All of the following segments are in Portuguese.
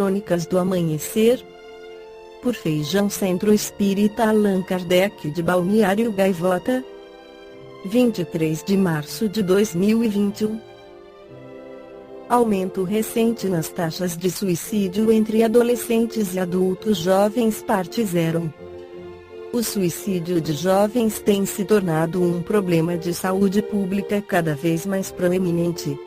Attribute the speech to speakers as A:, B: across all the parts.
A: Crônicas do Amanhecer, por Feijão Centro Espírita Allan Kardec de Balneário Gaivota, 23 de março de 2021. Aumento recente nas taxas de suicídio entre adolescentes e adultos jovens. Parte 0. O suicídio de jovens tem se tornado um problema de saúde pública cada vez mais proeminente.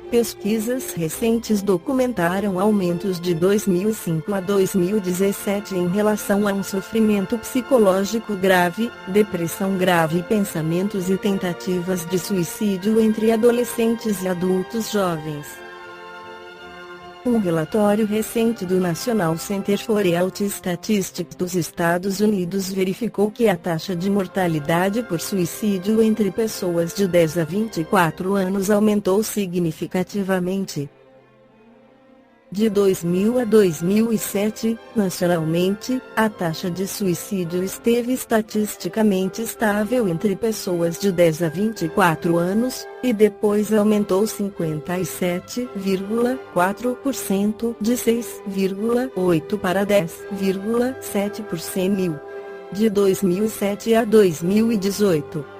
A: Pesquisas recentes documentaram aumentos de 2005 a 2017 em relação a um sofrimento psicológico grave, depressão grave e pensamentos e tentativas de suicídio entre adolescentes e adultos jovens. Um relatório recente do National Center for Health Statistics dos Estados Unidos verificou que a taxa de mortalidade por suicídio entre pessoas de 10 a 24 anos aumentou significativamente. De 2000 a 2007, nacionalmente, a taxa de suicídio esteve estatisticamente estável entre pessoas de 10 a 24 anos, e depois aumentou 57,4%, de 6,8 para 10,7 por 100 mil. De 2007 a 2018.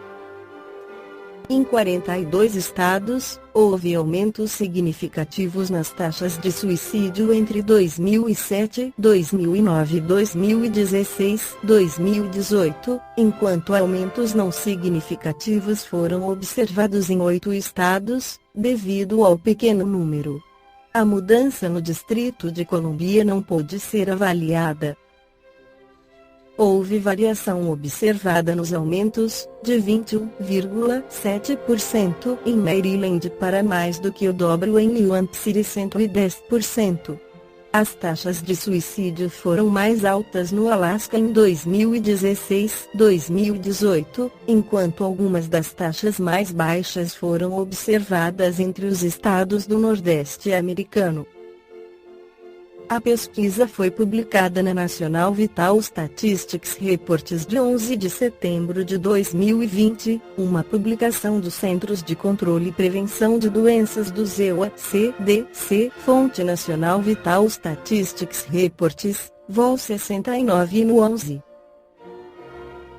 A: Em 42 estados, houve aumentos significativos nas taxas de suicídio entre 2007, 2009, 2016, 2018, enquanto aumentos não significativos foram observados em 8 estados, devido ao pequeno número. A mudança no Distrito de Colômbia não pôde ser avaliada. Houve variação observada nos aumentos, de 21,7% em Maryland para mais do que o dobro em New Hampshire e 110%. As taxas de suicídio foram mais altas no Alasca em 2016-2018, enquanto algumas das taxas mais baixas foram observadas entre os estados do Nordeste americano. A pesquisa foi publicada na National Vital Statistics Reports de 11 de setembro de 2020, uma publicação dos Centros de Controle e Prevenção de Doenças do EUA, CDC, fonte National Vital Statistics Reports, vol 69 no 11.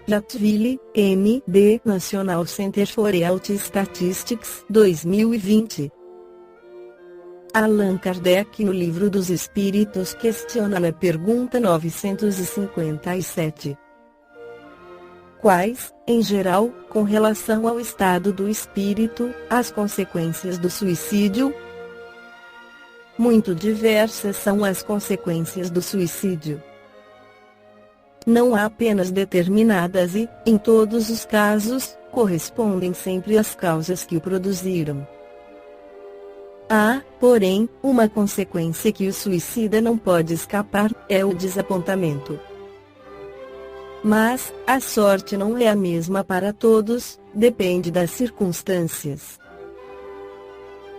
A: Jacksonville, MD, National Center for Health Statistics, 2020. Allan Kardec no Livro dos Espíritos questiona na pergunta 957. Quais, em geral, com relação ao estado do espírito, as consequências do suicídio? Muito diversas são as consequências do suicídio. Não há apenas determinadas e, em todos os casos, correspondem sempre às causas que o produziram. Há, porém, uma consequência que o suicida não pode escapar, é o desapontamento. Mas, a sorte não é a mesma para todos, depende das circunstâncias.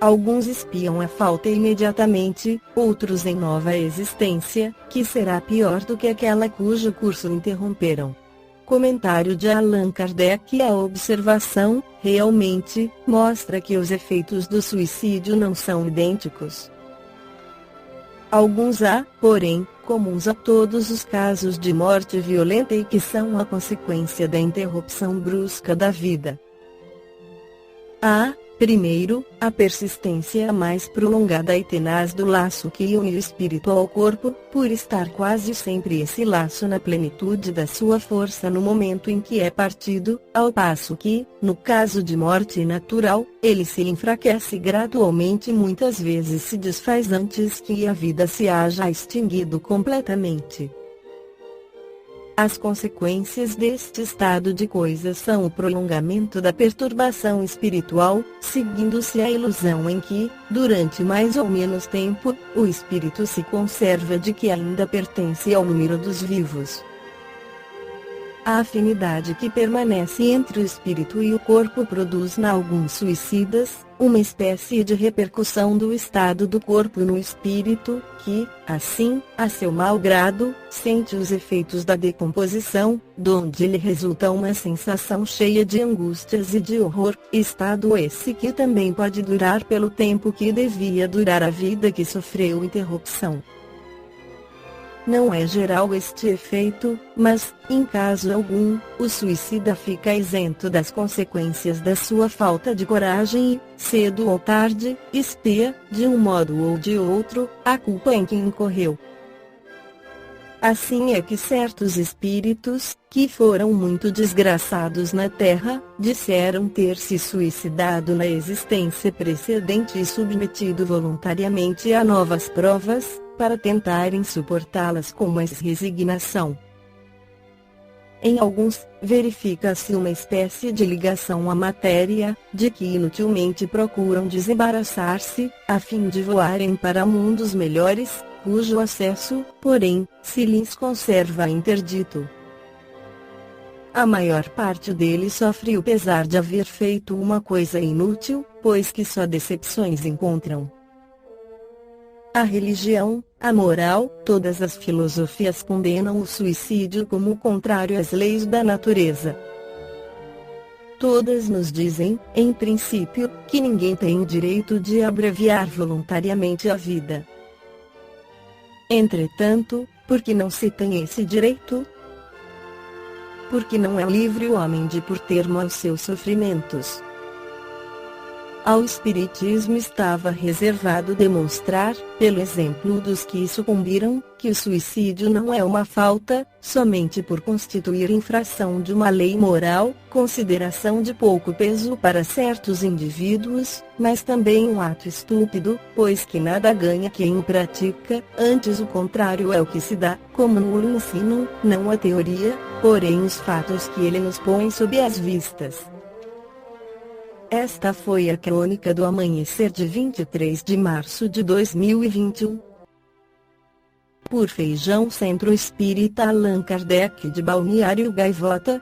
A: Alguns espiam a falta imediatamente, outros em nova existência, que será pior do que aquela cujo curso interromperam. Comentário de Allan Kardec. A observação, realmente, mostra que os efeitos do suicídio não são idênticos. Alguns há, porém, comuns a todos os casos de morte violenta e que são a consequência da interrupção brusca da vida. Há, primeiro, a persistência mais prolongada e tenaz do laço que une o espírito ao corpo, por estar quase sempre esse laço na plenitude da sua força no momento em que é partido, ao passo que, no caso de morte natural, ele se enfraquece gradualmente e muitas vezes se desfaz antes que a vida se haja extinguido completamente. As consequências deste estado de coisas são o prolongamento da perturbação espiritual, seguindo-se a ilusão em que, durante mais ou menos tempo, o espírito se conserva de que ainda pertence ao número dos vivos. A afinidade que permanece entre o espírito e o corpo produz na alguns suicidas uma espécie de repercussão do estado do corpo no espírito, que, assim, a seu mau grado, sente os efeitos da decomposição, donde lhe resulta uma sensação cheia de angústias e de horror, estado esse que também pode durar pelo tempo que devia durar a vida que sofreu interrupção. Não é geral este efeito, mas, em caso algum, o suicida fica isento das consequências da sua falta de coragem e, cedo ou tarde, expia, de um modo ou de outro, a culpa em que incorreu. Assim é que certos espíritos, que foram muito desgraçados na Terra, disseram ter se suicidado na existência precedente e submetido voluntariamente a novas provas, para tentarem suportá-las com mais resignação. Em alguns, verifica-se uma espécie de ligação à matéria, de que inutilmente procuram desembaraçar-se, a fim de voarem para mundos melhores, cujo acesso, porém, se lhes conserva interdito. A maior parte deles sofre o pesar de haver feito uma coisa inútil, pois que só decepções encontram. A religião, a moral, todas as filosofias condenam o suicídio como contrário às leis da natureza. Todas nos dizem, em princípio, que ninguém tem o direito de abreviar voluntariamente a vida. Entretanto, por que não se tem esse direito? Porque não é livre o homem de por termo aos seus sofrimentos. Ao Espiritismo estava reservado demonstrar, pelo exemplo dos que sucumbiram, que o suicídio não é uma falta, somente por constituir infração de uma lei moral, consideração de pouco peso para certos indivíduos, mas também um ato estúpido, pois que nada ganha quem o pratica, antes o contrário é o que se dá, como no ensino, não a teoria, porém os fatos que ele nos põe sob as vistas. Esta foi a crônica do amanhecer de 23 de março de 2021. Por Feijão Centro Espírita Allan Kardec de Balneário Gaivota.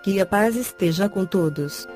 A: Que a paz esteja com todos.